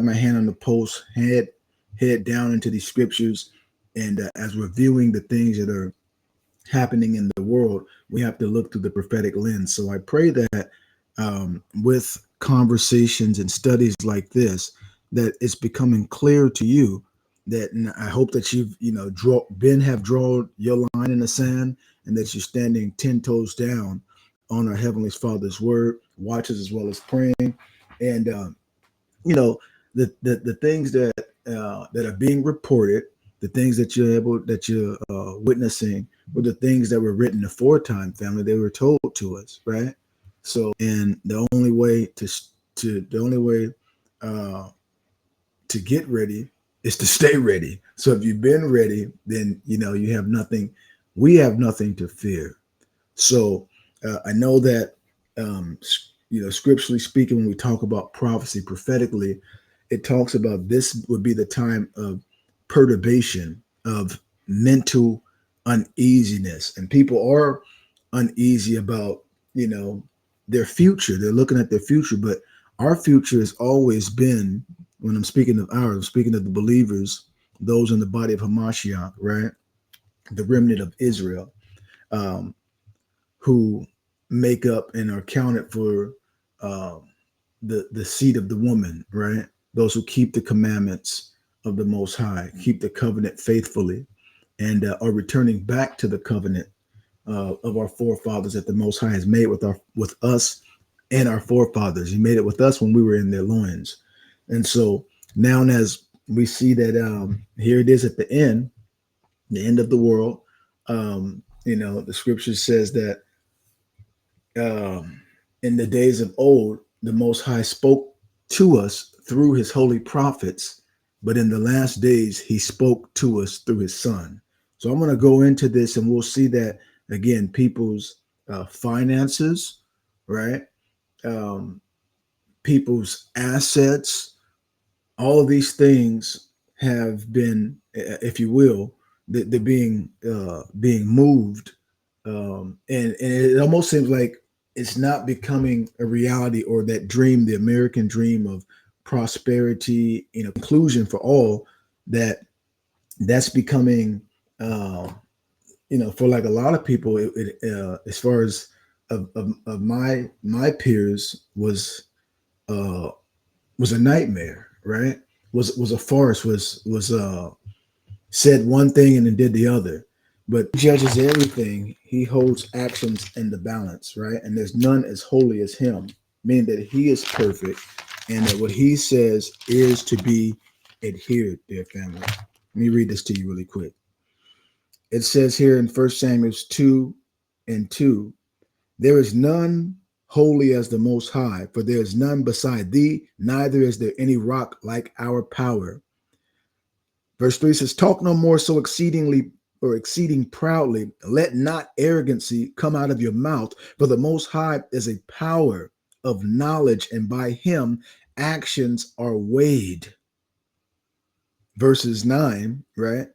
my hand on the post, head down into these scriptures, and as we're viewing the things that are happening in the world, we have to look through the prophetic lens. So I pray that with conversations and studies like this, that it's becoming clear to you that, and I hope that you've have drawn your line in the sand, and that you're standing 10 toes down on our Heavenly Father's word, watches as well as praying, and you know the things that are being reported, the things that you're witnessing, were the things that were written aforetime, family. They were told to us, right? So, and the only way uh, to get ready is to stay ready. So if you've been ready, then you have nothing. We have nothing to fear. So I know that scripturally speaking, when we talk about prophecy prophetically, it talks about this would be the time of perturbation, of mental uneasiness, and people are uneasy about their future. They're looking at their future, but our future has always been, when I'm speaking of ours, I'm speaking of the believers, those in the body of Hamashiach, right? The remnant of Israel, um, who make up and are counted for uh, the seed of the woman, right? Those who keep the commandments of the Most High, keep the covenant faithfully, and are returning back to the covenant of our forefathers that the Most High has made with us and our forefathers. He made it with us when we were in their loins, and so now, as we see that here it is at the end of the world. The scripture says that in the days of old, the Most High spoke to us through his holy prophets, but in the last days, he spoke to us through his son. So I'm going to go into this, and we'll see that again, people's finances, right? Um, People's assets, all of these things have been, if you will, they're being moved, and it almost seems like it's not becoming a reality, or that dream, the American dream of prosperity, inclusion for all, that's becoming, for like a lot of people, as far as of my peers, uh, was a nightmare, right? Was a farce, was said one thing and then did the other. But he judges everything. He holds actions in the balance, right? And there's none as holy as him, meaning that he is perfect, and that what he says is to be adhered, dear family. Let me read this to you really quick. It says here in 1 Samuel 2:2, there is none holy as the Most High, for there is none beside thee, neither is there any rock like our power. Verse 3 says, talk no more so exceedingly or exceeding proudly. Let not arrogancy come out of your mouth, for the Most High is a power of knowledge, and by him actions are weighed. Verses 9, right?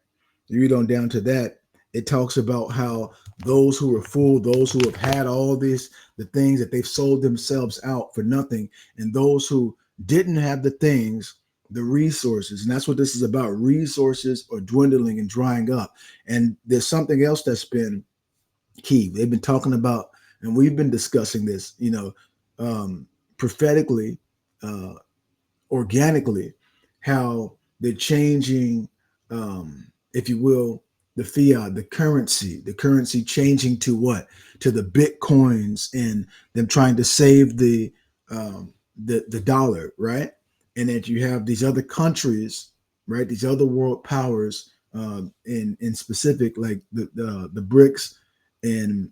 You read on down to that. It talks about how those who are full, those who have had all this, the things that they've sold themselves out for nothing, and those who didn't have the things, the resources. And that's what this is about. Resources are dwindling and drying up. And there's something else that's been key. They've been talking about, and we've been discussing this, prophetically, uh, organically, how they're changing, if you will, the fiat, the currency changing to what? To the bitcoins, and them trying to save the dollar, right? And that you have these other countries, right? These other world powers, in specific, like the BRICS, and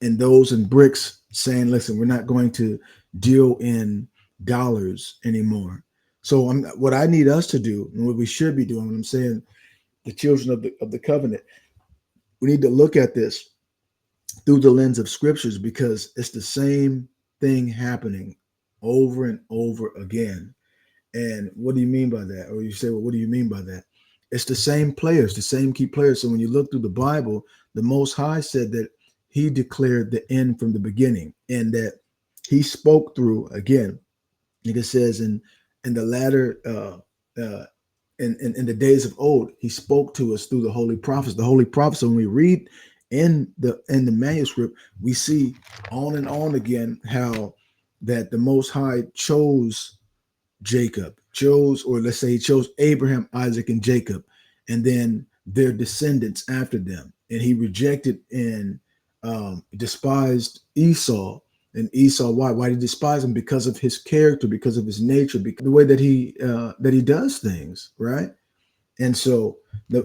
those in BRICS saying, listen, we're not going to deal in dollars anymore. So what I need us to do, and what we should be doing, when I'm saying the children of the covenant, we need to look at this through the lens of scriptures, because it's the same thing happening over and over again. And what do you mean by that? Or you say, well, what do you mean by that? It's the same players, the same key players. So when you look through the Bible, the Most High said that he declared the end from the beginning, and that he spoke through, again, like it says in in the latter in the days of old, he spoke to us through the holy prophets. The holy prophets, when we read in the manuscript, we see on and on again how that the Most High chose Jacob, chose, or let's say he chose Abraham, Isaac, and Jacob, and then their descendants after them. And he rejected and despised Esau. And Esau, why? Why did he despise him? Because of his character, because of his nature, because the way that he does things, right? And so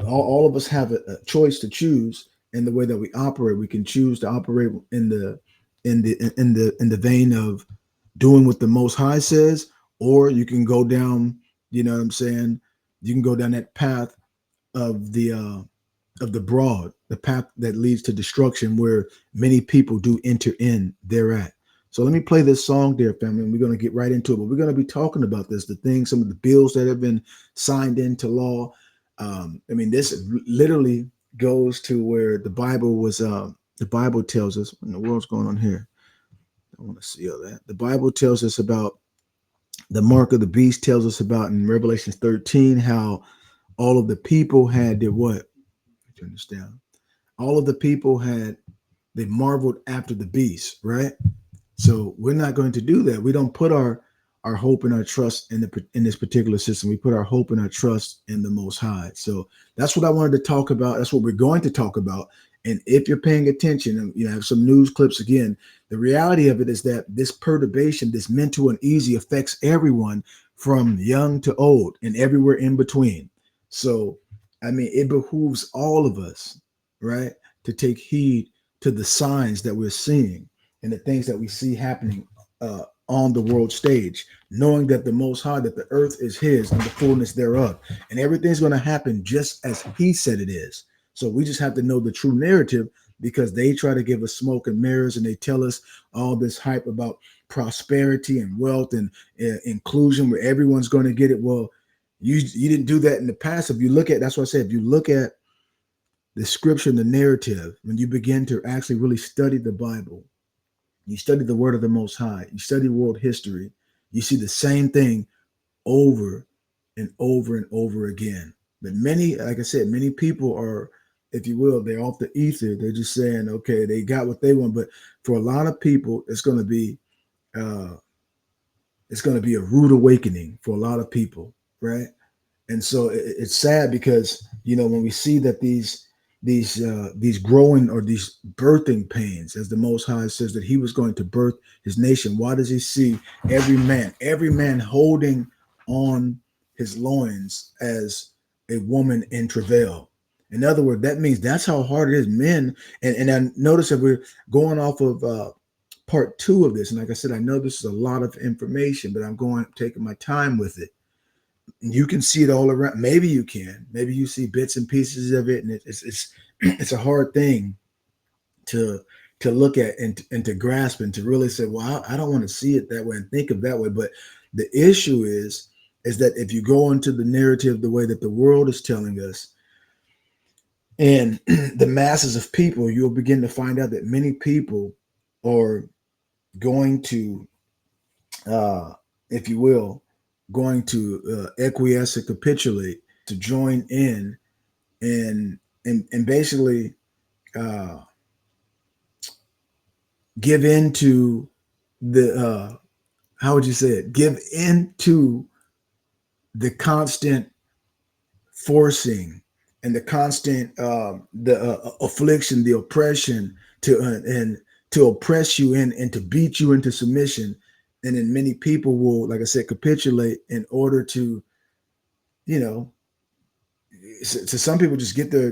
all of us have a choice to choose in the way that we operate. We can choose to operate in the vein of doing what the Most High says, or you can go down, you know what I'm saying? You can go down that path of the broad, the path that leads to destruction, where many people do enter in thereat. So let me play this song, dear family, and we're going to get right into it. But we're going to be talking about this, the things, some of the bills that have been signed into law. I mean, this literally goes to where the Bible was. The Bible tells us, what in the world's going on here? I want to see all that. The Bible tells us about the mark of the beast, tells us about in Revelation 13 how all of the people had their what? Turn this down. All of the people they marveled after the beast, right? So we're not going to do that. We don't put our hope and our trust in this particular system. We put our hope and our trust in the Most High. So that's what I wanted to talk about. That's what we're going to talk about. And if you're paying attention, and you have some news clips again, the reality of it is that this perturbation, this mental uneasy, affects everyone from young to old and everywhere in between. So, I mean, it behooves all of us, right, to take heed to the signs that we're seeing and the things that we see happening on the world stage, knowing that the Most High, that the earth is His and the fullness thereof, and everything's going to happen just as He said it is. So we just have to know the true narrative, because they try to give us smoke and mirrors, and they tell us all this hype about prosperity and wealth and inclusion, where everyone's going to get it. Well, you didn't do that in the past. If you look at, that's what I said, if you look at the scripture and the narrative, when you begin to actually really study the Bible, you study the word of the Most High, you study world history, you see the same thing over and over and over again. But many, like I said, many people are, if you will, they're off the ether. They're just saying, okay, they got what they want. But for a lot of people, it's going to be a rude awakening for a lot of people, right? And so it's sad, because when we see that these growing, or these birthing pains, as the Most High says that He was going to birth His nation, why does He see every man holding on his loins as a woman in travail? In other words, that means that's how hard it is. Men, and I notice that we're going off of part 2 of this, and like I said, I know this is a lot of information, but I'm taking my time with it. You can see it all around. Maybe you can. Maybe you see bits and pieces of it, and it's a hard thing to look at and to grasp, and to really say, well, I don't want to see it that way and think of that way. But the issue is that if you go into the narrative the way that the world is telling us, and the masses of people, you'll begin to find out that many people are going to, if you will, going to acquiesce or capitulate, to join in and basically give in to the how would you say it? Give in to the constant forcing and the constant affliction, the oppression and to oppress you and to beat you into submission. And then many people will, like I said, capitulate in order to, so some people just get their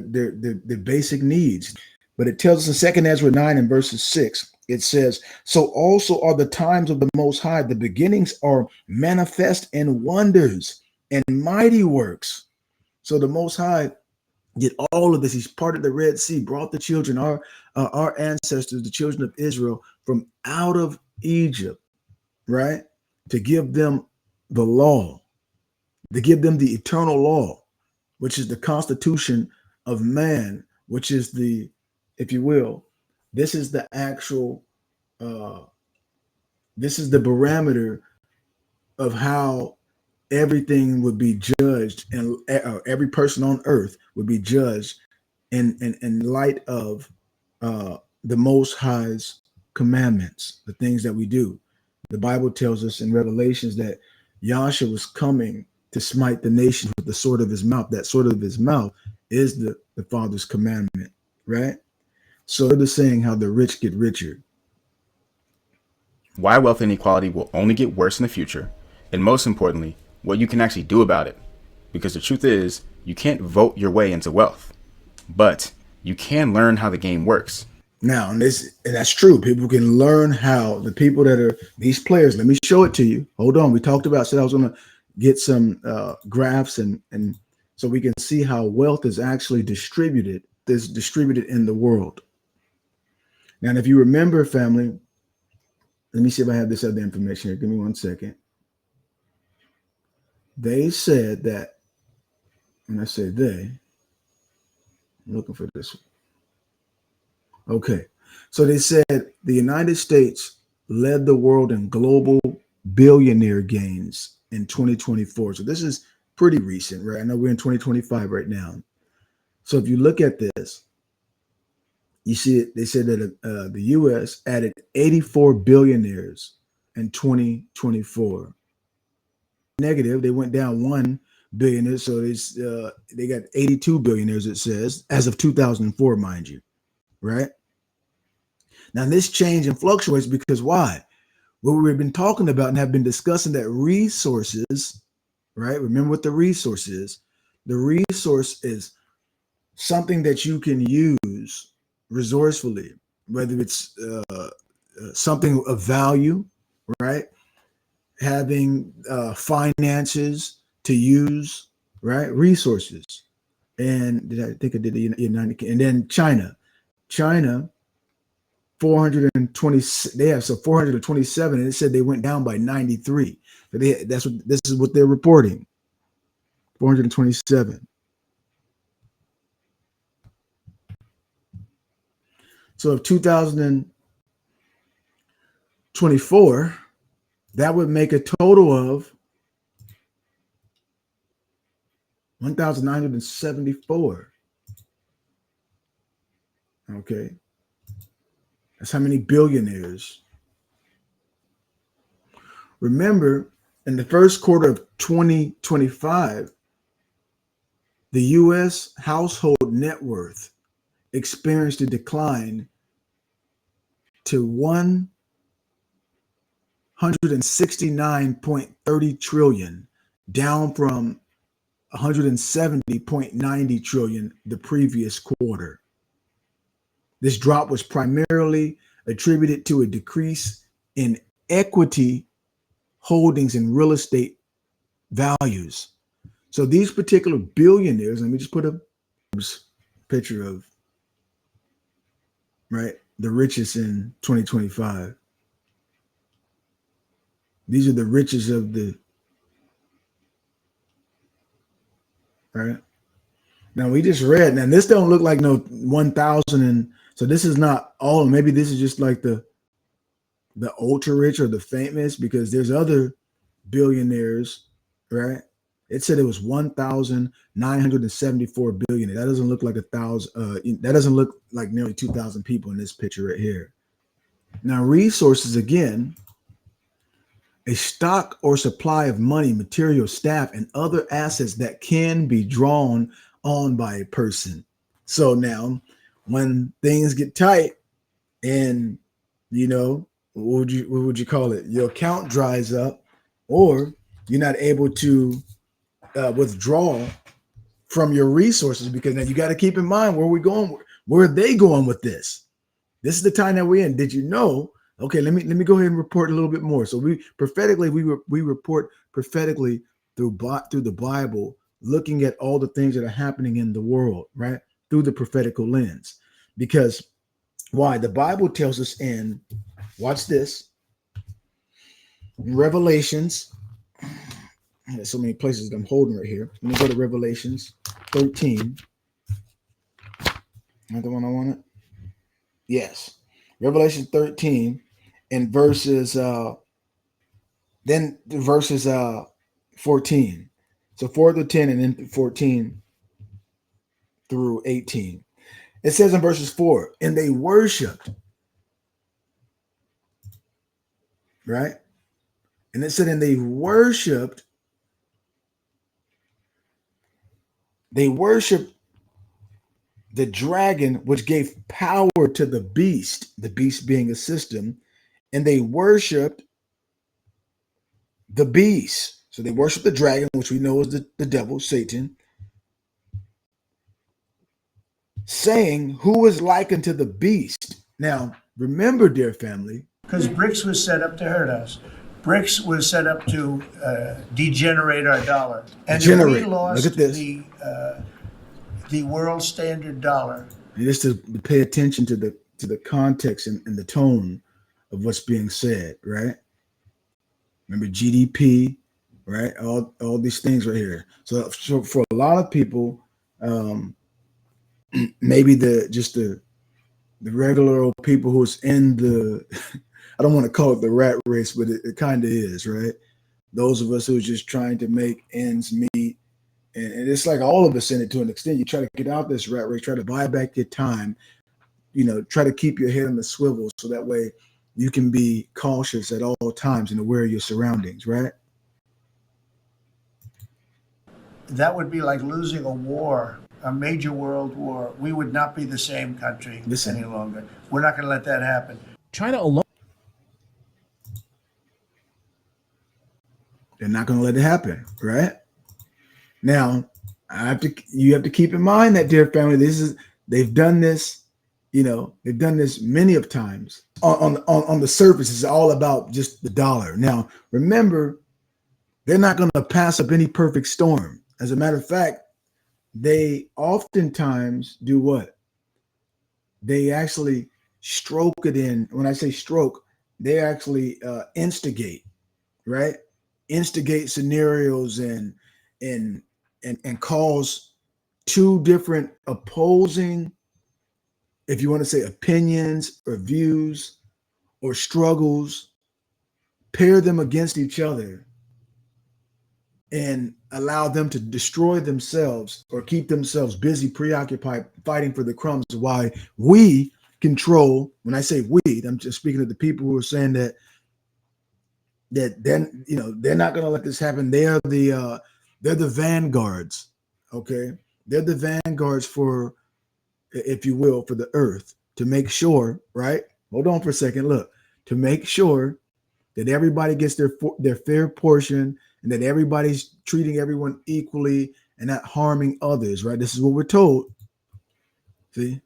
basic needs. But it tells us in Second Ezra 9 and verses 6, it says, so also are the times of the Most High. The beginnings are manifest in wonders and mighty works. So the Most High did all of this. He's parted the Red Sea, brought the children, our ancestors, the children of Israel, from out of Egypt, right? To give them the law, to give them the eternal law, which is the constitution of man, which is the, if you will, this is the actual, this is the barometer of how everything would be judged, and every person on earth would be judged in light of the Most High's commandments, the things that we do. The Bible tells us in Revelations that Yahshua was coming to smite the nations with the sword of his mouth. That sword of his mouth is the Father's commandment, right? So they're saying how the rich get richer. Why wealth inequality will only get worse in the future, and most importantly, what you can actually do about it. Because the truth is, you can't vote your way into wealth, but you can learn how the game works. Now, and that's true. People can learn how the people that are these players. Let me show it to you. Hold on. We talked about. Said I was going to get some graphs and so we can see how wealth is actually distributed. Is distributed in the world. Now, and if you remember, family, let me see if I have this other information here. Give me 1 second. They said that, and I say they. I'm looking for this one. Okay, so they said the United States led the world in global billionaire gains in 2024. So this is pretty recent, right? I know we're in 2025 right now. So if you look at this, you see it. They said that the U.S. added 84 billionaires in 2024. Negative, they went down 1 billionaire. So they got 82 billionaires, it says, as of 2004, mind you. Right now, this change and fluctuates because why? What we've been talking about and have been discussing that resources, right? Remember what the resource is. The resource is something that you can use resourcefully, whether it's something of value, right? Having finances to use, right? Resources. And I think I did the United Kingdom, and then China. 420. They have 427, and it said they went down by 93. So this is what they're reporting. 427. So of 2024, that would make a total of 1,974. Okay. That's how many billionaires. Remember, in the first quarter of 2025, the U.S. household net worth experienced a decline to 169.30 trillion, down from 170.90 trillion the previous quarter. This drop was primarily attributed to a decrease in equity holdings in real estate values. So these particular billionaires, let me just put a picture of, right, the richest in 2025. These are the richest of the, right? Now we just read, and this don't look like no 1,000, and so this is not all. Maybe this is just like the ultra rich or the famous, because there's other billionaires, right? It said it was 1,974 billion. That doesn't look like 1,000. That doesn't look like nearly 2,000 people in this picture right here. Now, resources, again, a stock or supply of money, material, staff, and other assets that can be drawn on by a person. So now, when things get tight, and what would you call it? Your account dries up, or you're not able to withdraw from your resources, because now you got to keep in mind where we're going. Where are they going with this? This is the time that we're in. Did you know? Okay, let me go ahead and report a little bit more. So we report prophetically through the Bible, looking at all the things that are happening in the world, right? Through the prophetical lens. Because why? The Bible tells us in, watch this, in Revelations. There's so many places that I'm holding right here. Let me go to Revelations 13. Not the one I wanted? Yes. Revelation 13 and verses 5 14. So 4 through 10 and then 14 through 18. It says in verses 4, and they worshiped, right? And it said, and they worshiped the dragon, which gave power to the beast being a system, and they worshiped the beast. So they worshiped the dragon, which we know is the devil, Satan, saying, who is like unto the beast? Now, remember, dear family, because BRICS was set up to hurt us. BRICS was set up to degenerate our dollar. And if we lost look at this. The world standard dollar. And just to pay attention to the context and the tone of what's being said, right? Remember GDP, right? All these things right here. So for a lot of people, maybe the regular old people who's in the I don't want to call it the rat race, but it kind of is, right? Those of us who are just trying to make ends meet. And it's like all of us in it to an extent. You try to get out this rat race, try to buy back your time, try to keep your head on the swivel so that way you can be cautious at all times and aware of your surroundings, right? That would be like losing a war, a major world war. We would not be the same country any longer. We're not going to let that happen. China alone. They're not going to let it happen, right? Now, you have to keep in mind that, dear family, they've done this, they've done this many of times. On the surface, it's all about just the dollar. Now, remember, they're not going to pass up any perfect storm. As a matter of fact, they oftentimes do what? They actually stroke it in. When I say stroke, they actually instigate, right? Instigate scenarios and cause two different opposing, if you want to say, opinions or views or struggles, pair them against each other and allow them to destroy themselves or keep themselves busy, preoccupied, fighting for the crumbs while we control. When I say we, I'm just speaking of the people who are saying that then they're not going to let this happen. They're the vanguards, okay? They're the vanguards for, if you will, for the earth, to make sure, right? Hold on for a second. Look, to make sure that everybody gets their fair portion and that everybody's treating everyone equally and not harming others, right? This is what we're told. See?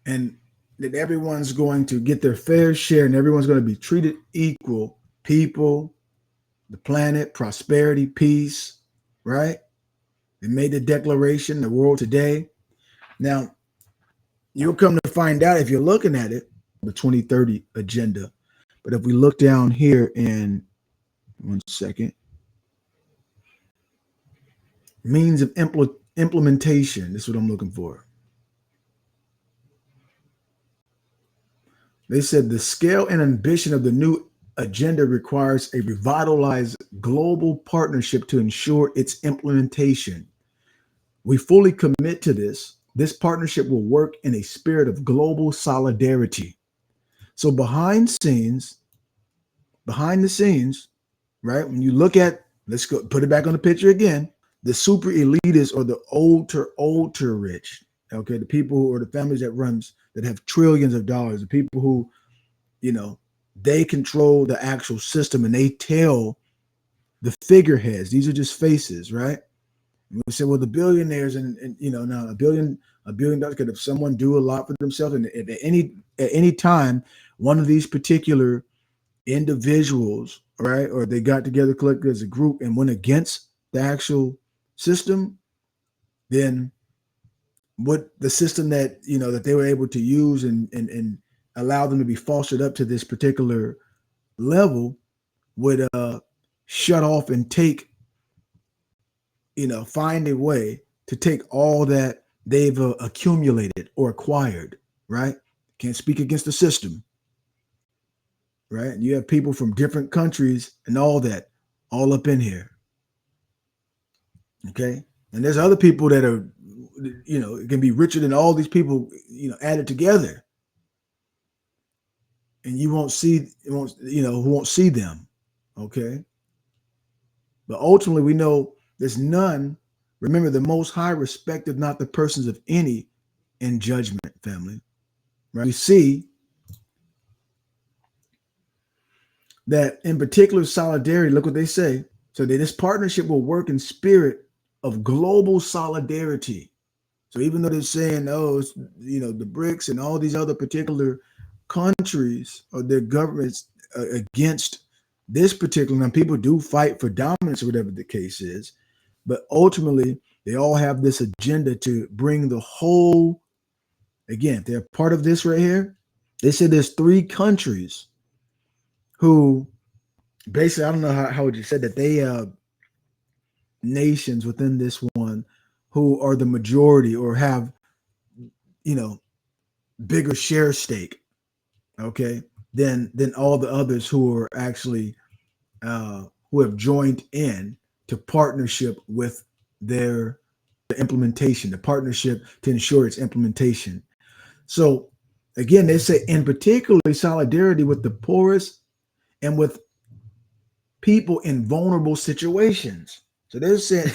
And that everyone's going to get their fair share and everyone's going to be treated equal. People, the planet, prosperity, peace, right? They made the declaration, the world today. Now, you'll come to find out if you're looking at it, the 2030 agenda. But if we look down here in 1 second, means of implementation, this is what I'm looking for. They said the scale and ambition of the new agenda requires a revitalized global partnership to ensure its implementation. We fully commit to this. This partnership will work in a spirit of global solidarity. So behind the scenes, right? When you look at, let's go put it back on the picture again, the super elitists or the ultra rich, okay, the people or the families that have trillions of dollars, the people who, they control the actual system and they tell the figureheads, these are just faces, right? And we say, well, the billionaires and now a billion dollars, could if someone do a lot for themselves, and if at any time one of these particular individuals, right, or they got together collectively as a group and went against the actual system, then what the system that that they were able to use and allow them to be fostered up to this particular level would shut off and take, find a way to take all that they've accumulated or acquired, right? Can't speak against the system. right? You have people from different countries and all that, all up in here. Okay. And there's other people that are, it can be richer than all these people, added together. And you won't see, who won't see them. Okay. But ultimately, we know there's none. Remember, the Most High respected not the persons of any in judgment, family. Right? We see that in particular solidarity, look what they say. So that this partnership will work in spirit of global solidarity. So even though they're saying, oh, it's, the BRICS and all these other particular countries or their governments against this particular, now people do fight for dominance or whatever the case is, but ultimately they all have this agenda to bring the whole, again, they're part of this right here. They said there's 3 countries who basically, I don't know how would you say that, they nations within this one who are the majority or have, bigger share stake, okay, than all the others who are actually who have joined in to partnership with the implementation, the partnership to ensure its implementation. So again, they say in particularly solidarity with the poorest and with people in vulnerable situations. So they're saying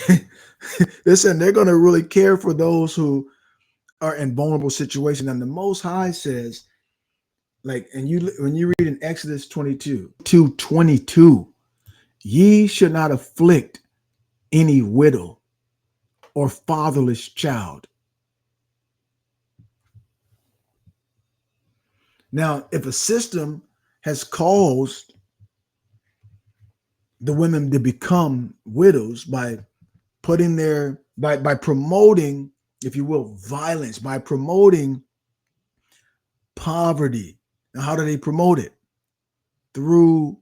they're going to really care for those who are in vulnerable situations. And the Most High says, like, and when you read in Exodus 22:22, ye should not afflict any widow or fatherless child. Now, if a system has caused the women to become widows by by promoting, if you will, violence, by promoting poverty. Now, how do they promote it? Through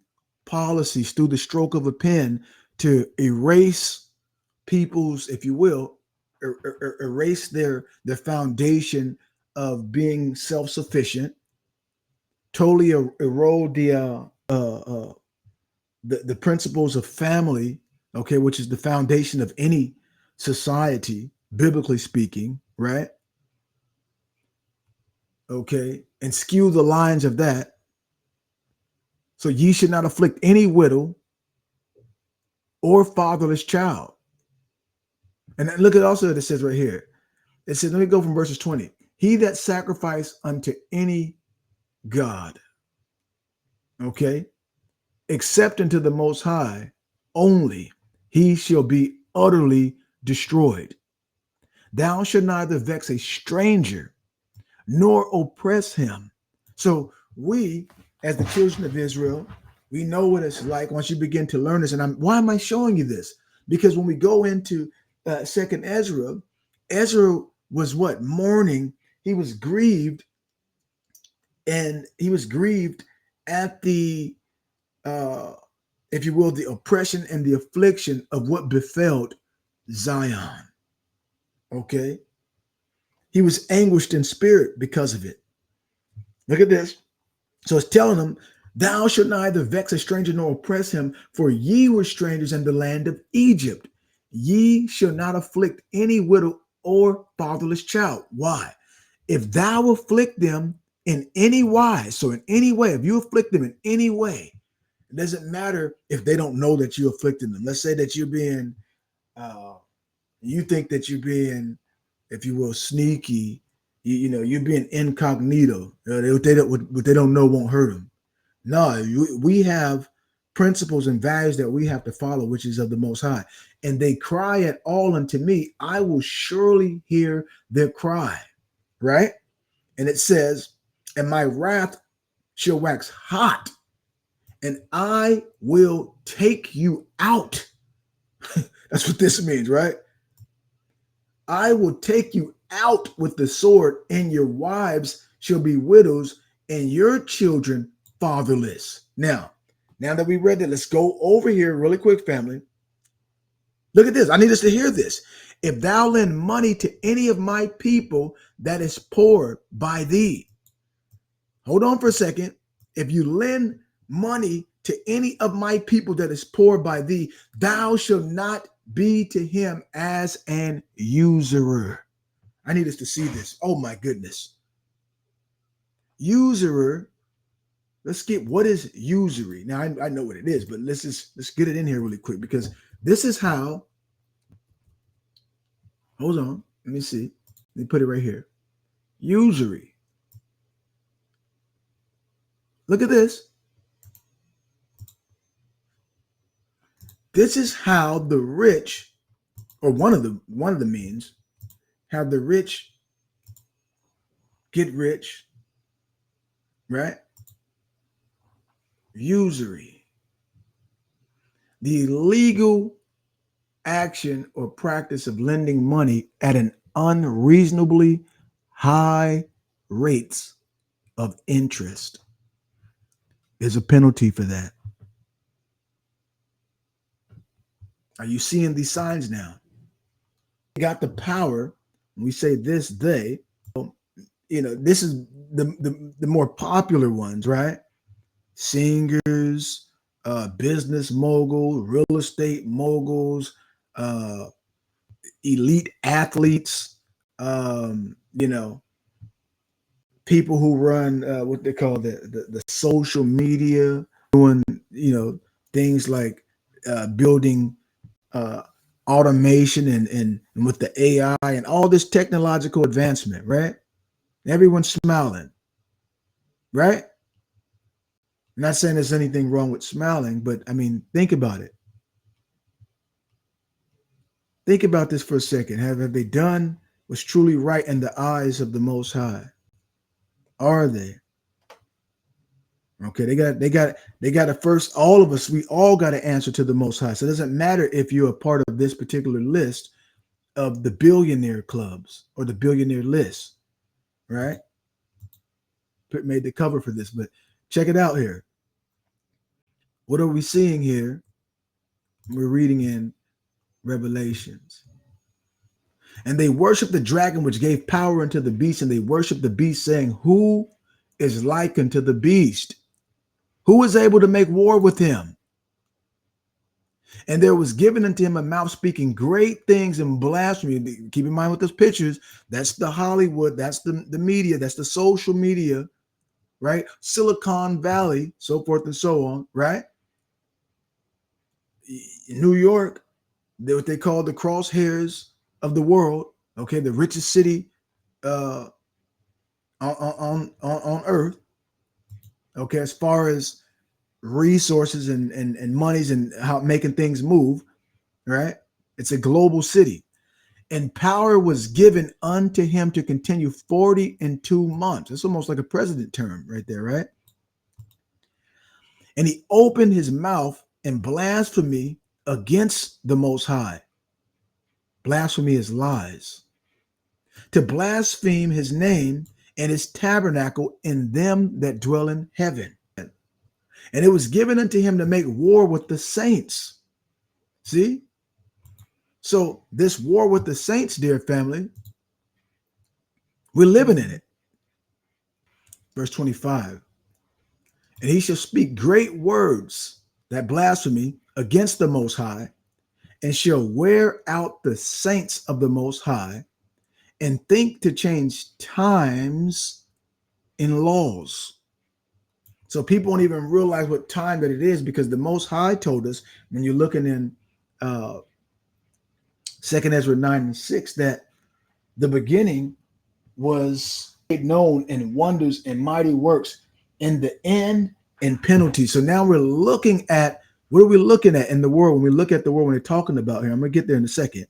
policies, through the stroke of a pen, to erase people's, if you will, erase their foundation of being self-sufficient, totally erode the principles of family, okay, which is the foundation of any society, biblically speaking, right? Okay, and skew the lines of that. So ye should not afflict any widow or fatherless child. And then look at also what it says right here. It says, let me go from verses 20. He that sacrifice unto any God, okay, except unto the Most High only, he shall be utterly destroyed. Thou shalt neither vex a stranger nor oppress him. So we, as the children of Israel, we know what it's like once you begin to learn this. And why am I showing you this? Because when we go into Second Ezra, Ezra was what? Mourning. He was grieved, and he was grieved at the if you will, the oppression and the affliction of what befell Zion. Okay. He was anguished in spirit because of it. Look at this. So it's telling him, thou shalt neither vex a stranger nor oppress him, for ye were strangers in the land of Egypt. Ye shall not afflict any widow or fatherless child. Why? If thou afflict them in any wise, so in any way, if you afflict them in any way, it doesn't matter if they don't know that you afflicted them. Let's say that you're being, you think that you're being, if you will, sneaky. You're being incognito. What they don't know won't hurt them. No, we have principles and values that we have to follow, which is of the Most High. And they cry at all unto me, I will surely hear their cry. Right? And it says, and my wrath shall wax hot, and I will take you out. That's what this means, right? I will take you out with the sword, and your wives shall be widows, and your children fatherless. Now that we read that, let's go over here really quick, family. Look at this. I need us to hear this. If thou lend money to any of my people that is poor by thee. Hold on for a second. If you lend money to any of my people that is poor by thee, thou shalt not be to him as an usurer. I need us to see this. Oh my goodness. Usurer. Let's get, what is usury? Now I know what it is, but let's get it in here really quick, because this is how, hold on, let me see. Let me put it right here. Usury. Look at this. This is how the rich, or one of the means, how the rich get rich, right? Usury. The illegal action or practice of lending money at an unreasonably high rates of interest. There's a penalty for that. Are you seeing these signs now? They got the power. When we say this, they, this is the more popular ones, right? Singers, business moguls, real estate moguls, elite athletes, people who run what they call the social media, doing things like building automation and with the AI and all this technological advancement, right? Everyone's smiling, right? I'm not saying there's anything wrong with smiling, but I mean, think about it. Think about this for a second. Have they done what's truly right in the eyes of the Most High? Are they? Okay, they got to first, all of us, we all got to answer to the Most High. So it doesn't matter if you're a part of this particular list of the billionaire clubs or the billionaire list, right? Made the cover for this, but check it out here. What are we seeing here? We're reading in Revelations. And they worship the dragon, which gave power unto the beast, and they worship the beast, saying, who is like unto the beast? Who is able to make war with him? And there was given unto him a mouth speaking great things and blasphemy. Keep in mind with those pictures, that's the Hollywood, that's the media, that's the social media, right? Silicon Valley, so forth and so on, right? In New York, they're what they call the crosshairs of the world, okay, the richest city on earth, okay, as far as resources and monies and how making things move, right? It's a global city. And power was given unto him to continue 42 months. It's almost like a president term right there, right? And he opened his mouth in blasphemy against the Most High. Blasphemy is lies. To blaspheme his name and his tabernacle in them that dwell in heaven. And it was given unto him to make war with the saints. See? So this war with the saints, dear family, we're living in it. Verse 25. And he shall speak great words, that blasphemy, against the Most High, and shall wear out the saints of the Most High, and think to change times in laws. So people don't even realize what time that it is, because the Most High told us, when you're looking in 2 Ezra 9:6, that the beginning was made known in wonders and mighty works, in the end in penalty. So now we're looking at, what are we looking at in the world? When we look at the world, when we're talking about here, I'm going to get there in a second.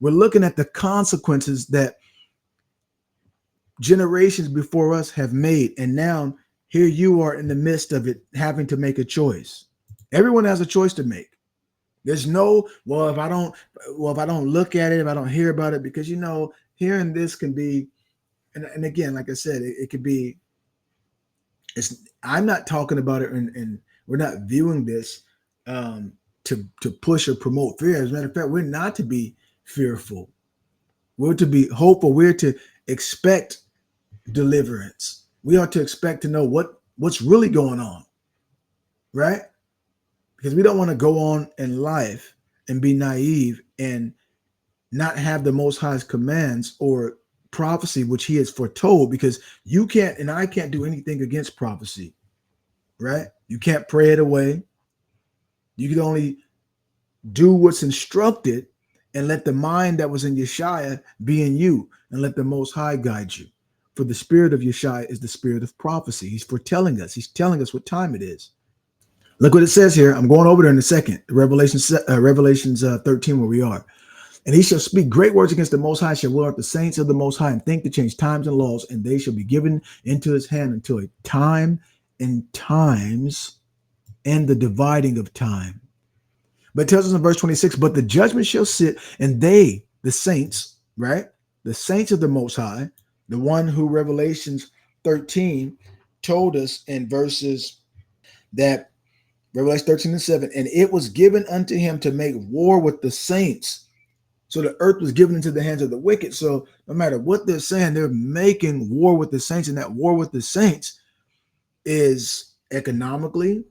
We're looking at the consequences that generations before us have made. And now here you are in the midst of it, having to make a choice. Everyone has a choice to make. There's no, if I don't look at it, if I don't hear about it, because, hearing this can be, and again, like I said, it could be, I'm not talking about it, and we're not viewing this to push or promote fear. As a matter of fact, we're not to be fearful. We're to be hopeful. We're to expect deliverance. We are to expect to know what's really going on. right? Because we don't want to go on in life and be naive and not have the Most High's commands or prophecy, which he has foretold, because you can't, and I can't do anything against prophecy, right? You can't pray it away. You can only do what's instructed and let the mind that was in Yeshaya be in you, and let the Most High guide you. For the spirit of Yeshaya is the spirit of prophecy. He's foretelling us. He's telling us what time it is. Look what it says here. I'm going over there in a second. Revelations 13, where we are. And he shall speak great words against the Most High, shall will out the saints of the Most High, and think to change times and laws, and they shall be given into his hand until a time and times and the dividing of time. But it tells us in verse 26, but the judgment shall sit, and they, the saints, right? The saints of the Most High, the one who Revelations 13 told us in verses that Revelation 13 and 7, and it was given unto him to make war with the saints. So the earth was given into the hands of the wicked. So no matter what they're saying, they're making war with the saints. And that war with the saints is economically,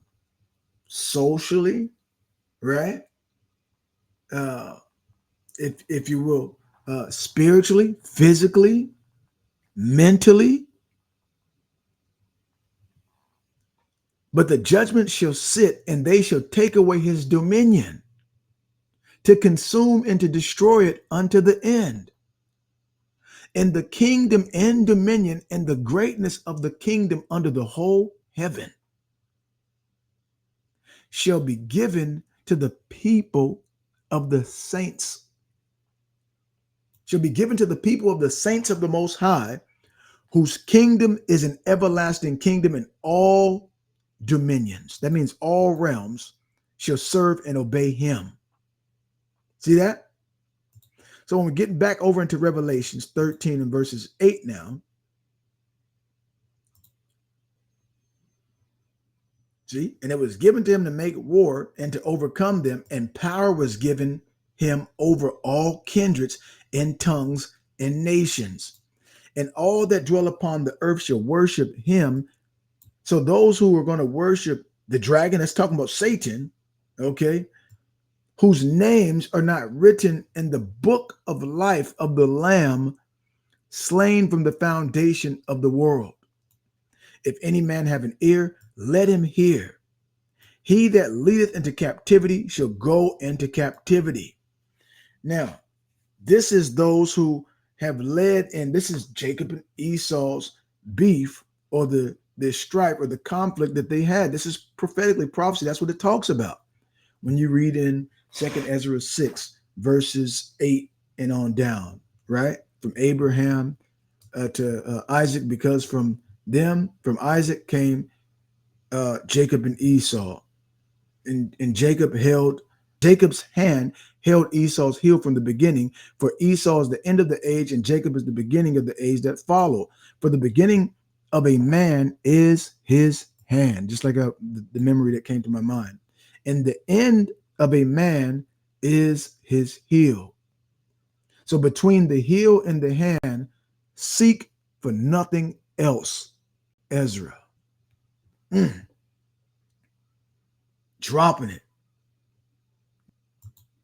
socially, right? If you will, spiritually, physically, mentally. But the judgment shall sit, and they shall take away his dominion, to consume and to destroy it unto the end. And the kingdom and dominion and the greatness of the kingdom under the whole heaven shall be given to the people of the saints. Shall be given to the people of the saints of the Most High, whose kingdom is an everlasting kingdom, and all dominions, that means all realms, shall serve and obey him. See that? So when we're getting back over into Revelations 13 and verses 8 now, see, and it was given to him to make war and to overcome them, and power was given him over all kindreds and tongues and nations, and all that dwell upon the earth shall worship him. So those who are going to worship the dragon, that's talking about Satan, okay, whose names are not written in the book of life of the Lamb slain from the foundation of the world. If any man have an ear, let him hear. He that leadeth into captivity shall go into captivity. Now, this is those who have led, and this is Jacob and Esau's beef, or the strife or the conflict that they had. This is prophetically prophecy. That's what it talks about when you read in 2nd Ezra 6, verses 8 and on down, right? From Abraham to Isaac, because from Isaac came Jacob and Esau. And Jacob's hand held Esau's heel from the beginning, for Esau is the end of the age, and Jacob is the beginning of the age that follow. For the beginning of a man is his hand, just like the memory that came to my mind. And the end of a man is his heel. So between the heel and the hand, seek for nothing else. Ezra. Dropping it.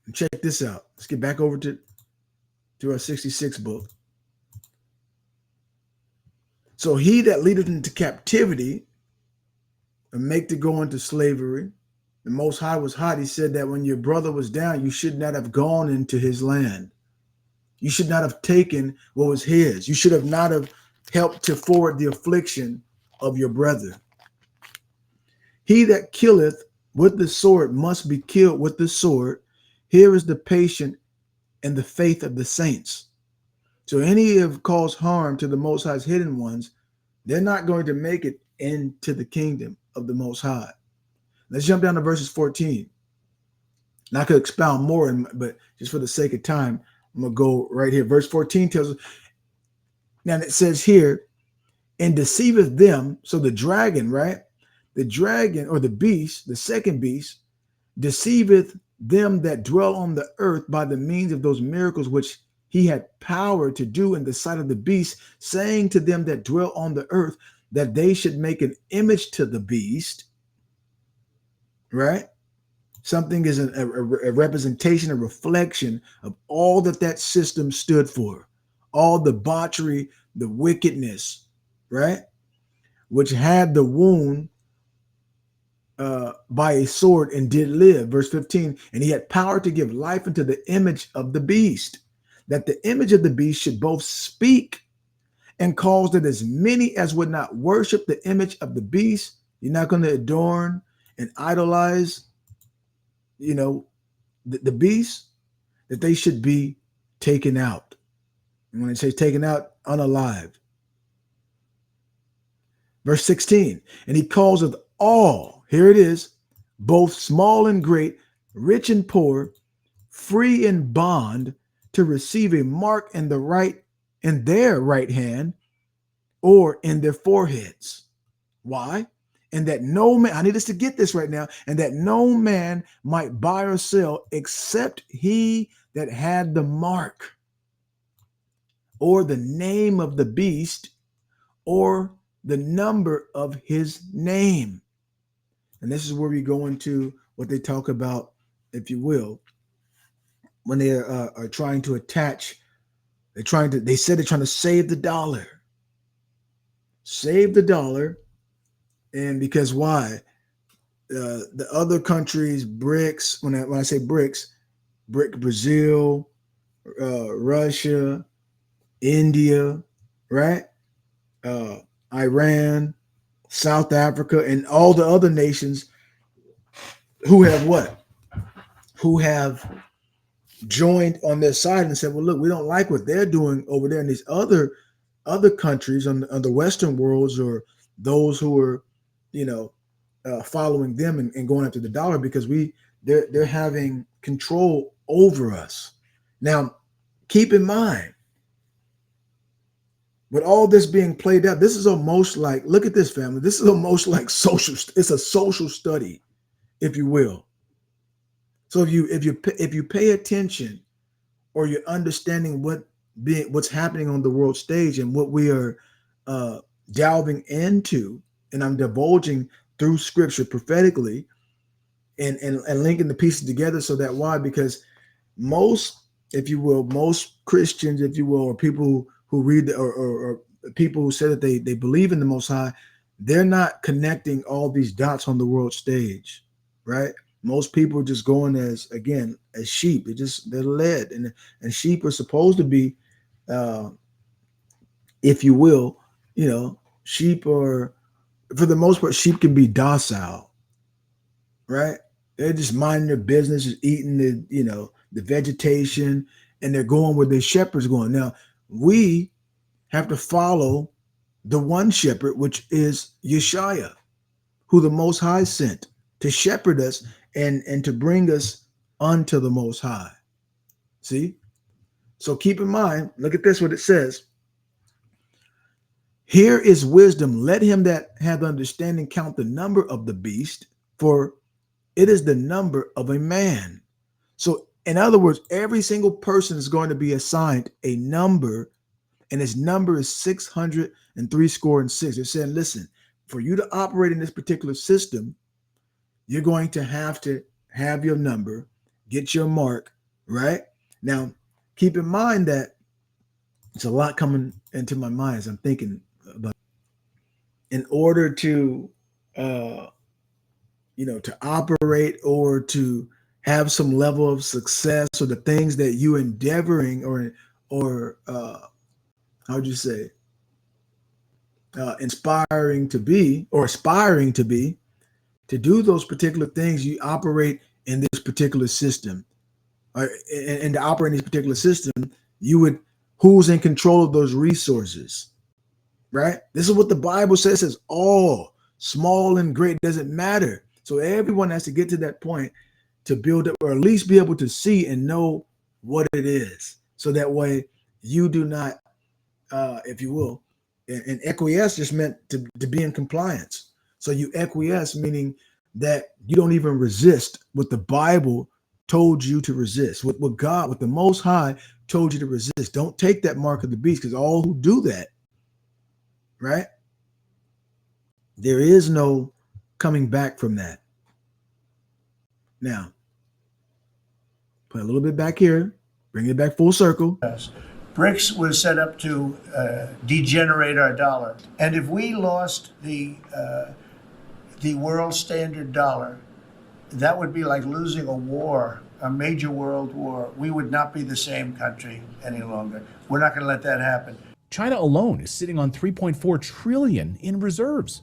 And check this out. Let's get back over to our 66 book. So he that leadeth into captivity and make to go into slavery, the Most High was hot. He said that when your brother was down, you should not have gone into his land. You should not have taken what was his. You should have not have helped to forward the affliction of your brother. He that killeth with the sword must be killed with the sword. Here is the patience and the faith of the saints. So any who have caused harm to the Most High's hidden ones, they're not going to make it into the kingdom of the Most High. Let's jump down to verses 14. And I could expound more, but just for the sake of time, I'm going to go right here. Verse 14 tells us, now it says here, and deceiveth them. So the dragon, right? The dragon, or the beast, the second beast, deceiveth them that dwell on the earth by the means of those miracles which he had power to do in the sight of the beast, saying to them that dwell on the earth that they should make an image to the beast, right? Something is a representation, a reflection of all that that system stood for, all the debauchery, the wickedness, right? Which had the wound by a sword and did live. Verse 15, and he had power to give life unto the image of the beast, that the image of the beast should both speak and cause that as many as would not worship the image of the beast, you're not going to adorn and idolize, the beast, that they should be taken out. And when it says taken out, unalived. Verse 16, and he causeth all, here it is, both small and great, rich and poor, free and bond, to receive a mark in their right hand, or in their foreheads. Why? And that no man, I need us to get this right now, and that no man might buy or sell except he that had the mark, or the name of the beast, or the number of his name. And this is where we go into what they talk about, if you will, when they are trying to attach, they said they're trying to save the dollar. Save the dollar. And because why? The other countries, BRICS, when I say BRICS, Brazil, Russia, India, right? Iran, South Africa, and all the other nations who have what? Who have joined on their side and said, well, look, we don't like what they're doing over there in these other countries on the Western worlds, or those who are, following them and going after the dollar, because they're having control over us. Now, keep in mind, with all this being played out, this is almost like, look at this, family. This is almost like it's a social study, if you will. So if you pay attention, or you're understanding what's happening on the world stage and what we are delving into, and I'm divulging through scripture prophetically, and linking the pieces together, so that why? Because most Christians, if you will, or people who read or people who say that they believe in the Most High, they're not connecting all these dots on the world stage, right? Most people are just going as sheep. They're led, and sheep are supposed to be, if you will, sheep are, for the most part, sheep can be docile, right? They're just minding their business, just eating the vegetation, and they're going where the shepherd's going. Now, we have to follow the one shepherd, which is Yeshua, who the Most High sent to shepherd us and to bring us unto the Most High. See? So keep in mind, look at this, what it says. Here is wisdom. Let him that hath understanding count the number of the beast, for it is the number of a man. So in other words, every single person is going to be assigned a number, and his number is 666. They're saying, listen, for you to operate in this particular system, you're going to have your number, get your mark, right? Now, keep in mind that it's a lot coming into my mind as I'm thinking about, in order to, to operate or to have some level of success, or the things that you endeavoring or how'd you say, inspiring to be, or aspiring to be, to do those particular things, you operate in this particular system. And to operate in this particular system, who's in control of those resources, right? This is what the Bible says, all small and great, doesn't matter. So everyone has to get to that point to build up, or at least be able to see and know what it is. So that way you do not, if you will, and acquiesce just meant to be in compliance. So you acquiesce, meaning that you don't even resist what the Bible told you to resist, what God, what the Most High told you to resist. Don't take that mark of the beast, because all who do that, right, there is no coming back from that. Now, put a little bit back here, bring it back full circle. Yes. BRICS was set up to degenerate our dollar. And if we lost the world standard dollar, that would be like losing a war, a major world war. We would not be the same country any longer. We're not going to let that happen. China alone is sitting on $3.4 trillion in reserves.